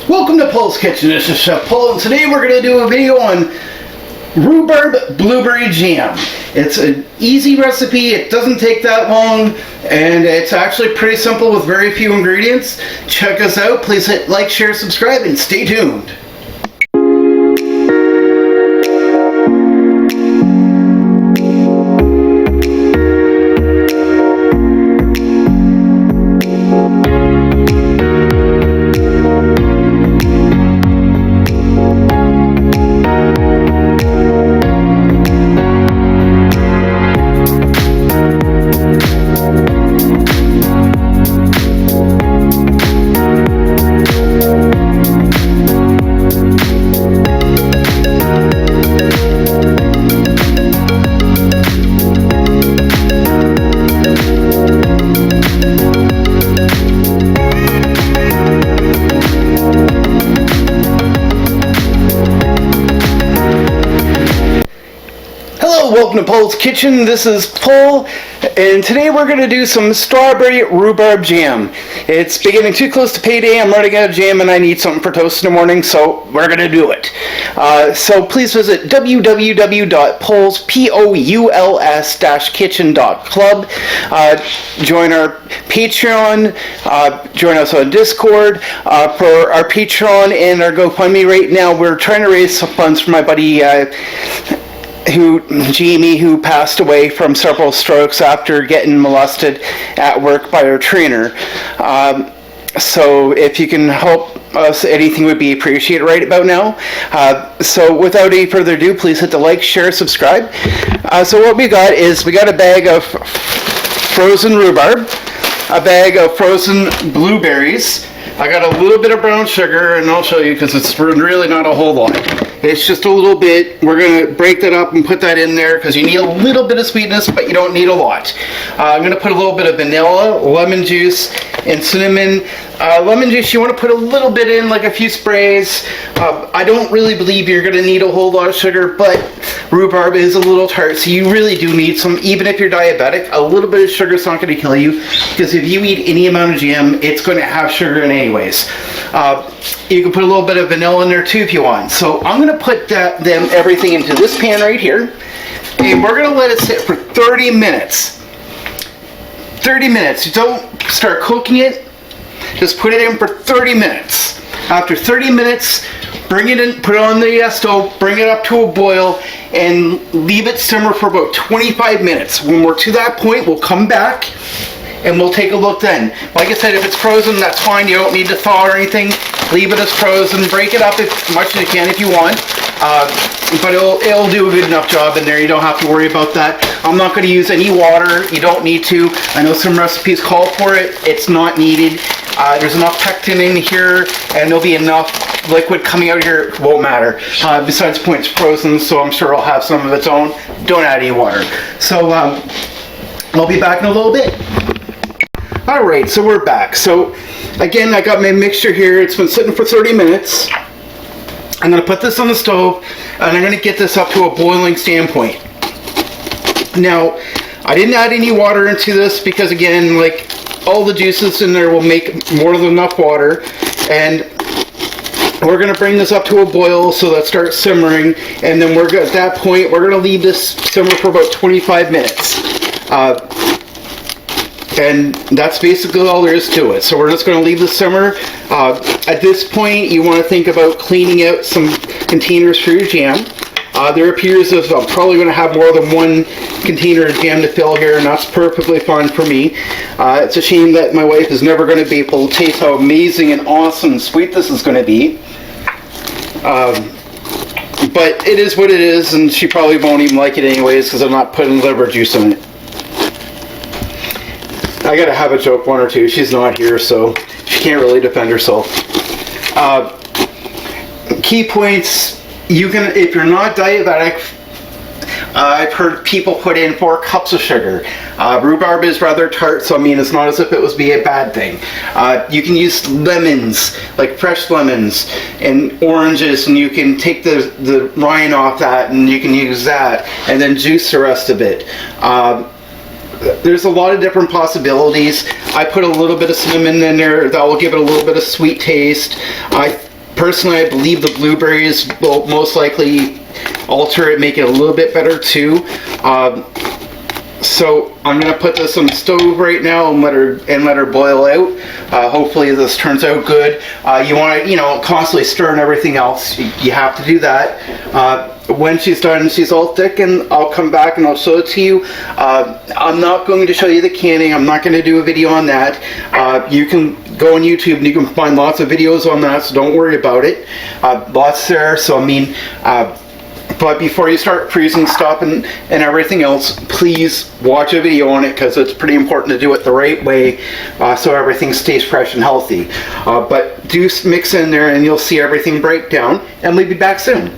Welcome to Poul's Kitchen. This is Chef Poul, and today we're going to do a video on rhubarb blueberry jam. It's an easy recipe, it doesn't take that long, and it's actually pretty simple with very few ingredients. Check us out. Please hit like, share, subscribe, and stay tuned. Welcome to Poul's Kitchen. This is Poul, and today we're going to do some strawberry rhubarb jam. It's getting too close to payday. I'm running out of jam and I need something for toast in the morning, so we're going to do it. So please visit www.pouls-kitchen.club. Join our Patreon. Join us on Discord. For our Patreon and our GoFundMe right now, we're trying to raise some funds for my buddy Jamie, who passed away from several strokes after getting molested at work by our trainer. So if you can help us, anything would be appreciated right about now. So without any further ado, please hit the like, share, subscribe. So what we got is, we got a bag of frozen rhubarb, a bag of frozen blueberries. I got a little bit of brown sugar, and I'll show you because it's really not a whole lot. It's just a little bit. We're going to break that up and put that in there because you need a little bit of sweetness, but you don't need a lot. I'm going to put a little bit of vanilla, lemon juice, and cinnamon. Lemon juice, you want to put a little bit in, like a few sprays. I don't really believe you're going to need a whole lot of sugar, but rhubarb is a little tart, so you really do need some. Even if you're diabetic, a little bit of sugar is not going to kill you, because if you eat any amount of jam, it's going to have sugar in it anyways. You can put a little bit of vanilla in there too if you want. So I'm going to put everything into this pan right here, and we're going to let it sit for 30 minutes. 30 minutes. Don't start cooking it. Just put it in for 30 minutes. After 30 minutes, bring it in, put it on the stove, bring it up to a boil, and leave it simmer for about 25 minutes. When we're to that point, we'll come back and we'll take a look then. Like I said, if it's frozen, that's fine. You don't need to thaw or anything. Leave it as frozen. Break it up as much as you can if you want. But it'll do a good enough job in there. You don't have to worry about that. I'm not going to use any water. You don't need to. I know some recipes call for it. It's not needed. There's enough pectin in here, and there'll be enough liquid coming out here. It won't matter. Besides the point, it's frozen, so I'm sure it'll have some of its own. Don't add any water. So I'll be back in a little bit. Alright, so we're back. So again, I got my mixture here. It's been sitting for 30 minutes. I'm going to put this on the stove, and I'm going to get this up to a boiling standpoint. Now, I didn't add any water into this because, again, like, all the juices in there will make more than enough water, and we're going to bring this up to a boil so that starts simmering, and then at that point we're going to leave this simmer for about 25 minutes. And that's basically all there is to it. So we're just going to leave this simmer. At this point, you want to think about cleaning out some containers for your jam. There appears as I'm probably going to have more than one container of jam to fill here, and that's perfectly fine for me. It's a shame that my wife is never going to be able to taste how amazing and awesome and sweet this is going to be. But it is what it is, and she probably won't even like it anyways because I'm not putting liver juice in it. I gotta have a joke, one or two. She's not here, so she can't really defend herself. Key points: you can, if you're not diabetic, I've heard people put in 4 cups of sugar. Rhubarb is rather tart, so I mean it's not as if it was be a bad thing. You can use lemons, like fresh lemons and oranges, and you can take the rind off that, and you can use that, and then juice the rest of it. There's a lot of different possibilities. I put a little bit of cinnamon in there that will give it a little bit of sweet taste. Personally, I believe the blueberries will most likely alter it, make it a little bit better too. So I'm gonna put this on the stove right now and let her boil out. Hopefully this turns out good. You want to, constantly stir and everything else. You have to do that. When she's done, she's all thick, and I'll come back and I'll show it to you. I'm not going to show you the canning. I'm not going to do a video on that. You can go on YouTube and you can find lots of videos on that, so don't worry about it. Lots there. So I mean. But before you start freezing stuff and everything else, please watch a video on it, because it's pretty important to do it the right way, so everything stays fresh and healthy. But do mix in there and you'll see everything break down, and we'll be back soon.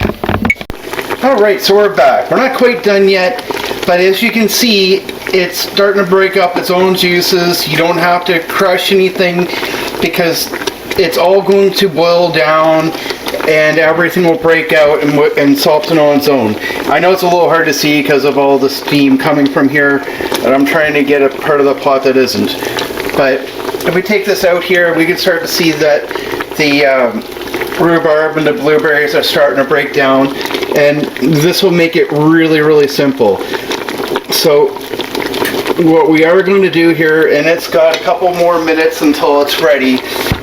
Alright, so we're back. We're not quite done yet, but as you can see, it's starting to break up its own juices. You don't have to crush anything, because it's all going to boil down and everything will break out and soften on its own. I know it's a little hard to see because of all the steam coming from here, and I'm trying to get a part of the pot that isn't. But if we take this out here, we can start to see that the rhubarb and the blueberries are starting to break down, and this will make it really, really simple. So what we are going to do here, and it's got a couple more minutes until it's ready,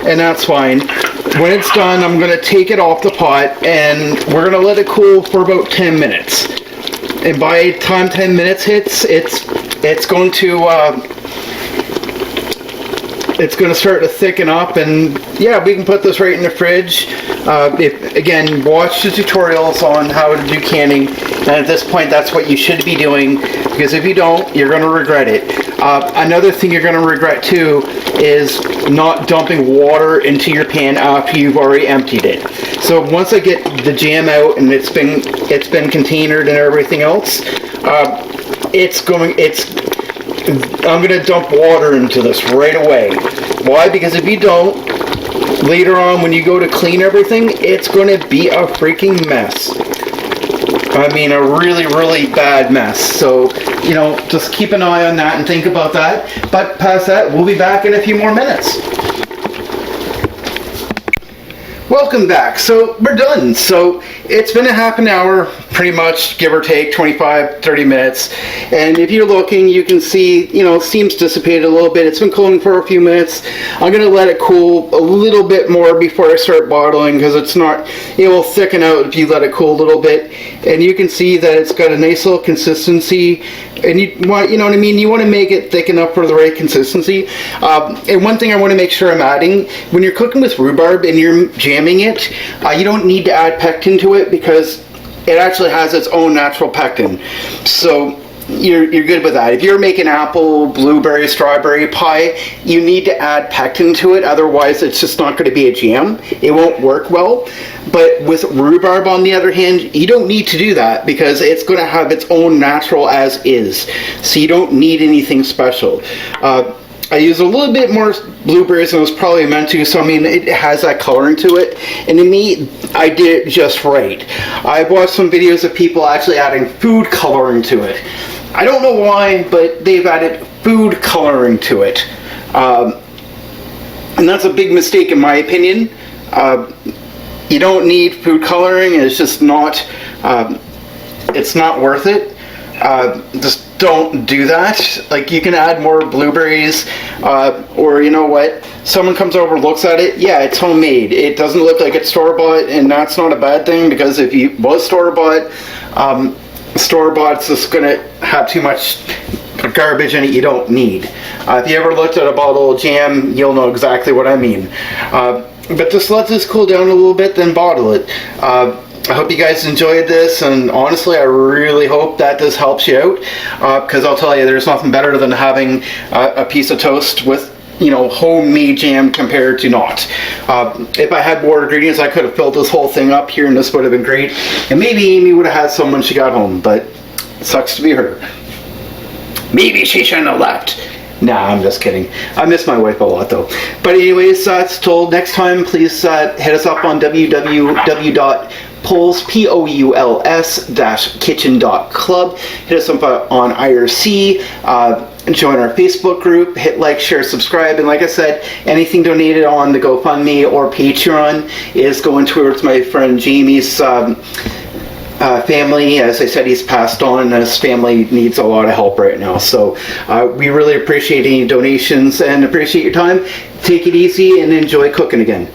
and that's fine. When it's done, I'm going to take it off the pot, and we're going to let it cool for about 10 minutes. And by the time 10 minutes hits, it's going to start to thicken up, and yeah, we can put this right in the fridge. Again, watch the tutorials on how to do canning, and at this point that's what you should be doing, because if you don't, you're going to regret it. Another thing you're going to regret too is not dumping water into your pan after you've already emptied it. So once I get the jam out and it's been containered and everything else, I'm going to dump water into this right away. Why? Because if you don't, later on when you go to clean everything, it's going to be a freaking mess. I mean, a really, really bad mess. So, just keep an eye on that and think about that. But past that, we'll be back in a few more minutes. Welcome back. So we're done. So it's been a half an hour, pretty much, give or take 25-30 minutes. And if you're looking, you can see, steam's dissipated a little bit. It's been cooling for a few minutes. I'm going to let it cool a little bit more before I start bottling, because it will thicken out if you let it cool a little bit. And you can see that it's got a nice little consistency. And you want to make it thick enough for the right consistency. And one thing I want to make sure I'm adding, when you're cooking with rhubarb and you're jamming it, you don't need to add pectin to it, because it actually has its own natural pectin. So you're good with that. If you're making apple, blueberry, strawberry pie, you need to add pectin to it, otherwise it's just not going to be a jam. It won't work well. But with rhubarb, on the other hand, you don't need to do that, because it's going to have its own natural as is. So you don't need anything special. I use a little bit more blueberries than I was probably meant to, so it has that coloring to it. And to me, I did it just right. I've watched some videos of people actually adding food coloring to it. I don't know why, but they've added food coloring to it. And that's a big mistake in my opinion. You don't need food coloring. It's just not, it's not worth it. Just don't do that. Like, you can add more blueberries, or you know what, someone comes over, looks at it, yeah, it's homemade, it doesn't look like it's store-bought, and that's not a bad thing, because if it was store-bought's just going to have too much garbage in it you don't need. If you ever looked at a bottle of jam, you'll know exactly what I mean. But just let this cool down a little bit, then bottle it. I hope you guys enjoyed this, and honestly, I really hope that this helps you out, because I'll tell you, there's nothing better than having a piece of toast with, homemade jam compared to not. If I had more ingredients, I could have filled this whole thing up here, and this would have been great. And maybe Amy would have had some when she got home, but it sucks to be her. Maybe she shouldn't have left. Nah, I'm just kidding. I miss my wife a lot, though. But anyways, till next time, please hit us up on www Pouls, Pouls-kitchen.club. Hit us up on IRC. Join our Facebook group. Hit like, share, subscribe. And like I said, anything donated on the GoFundMe or Patreon is going towards my friend Jamie's family. As I said, he's passed on, and his family needs a lot of help right now. So we really appreciate any donations and appreciate your time. Take it easy and enjoy cooking again.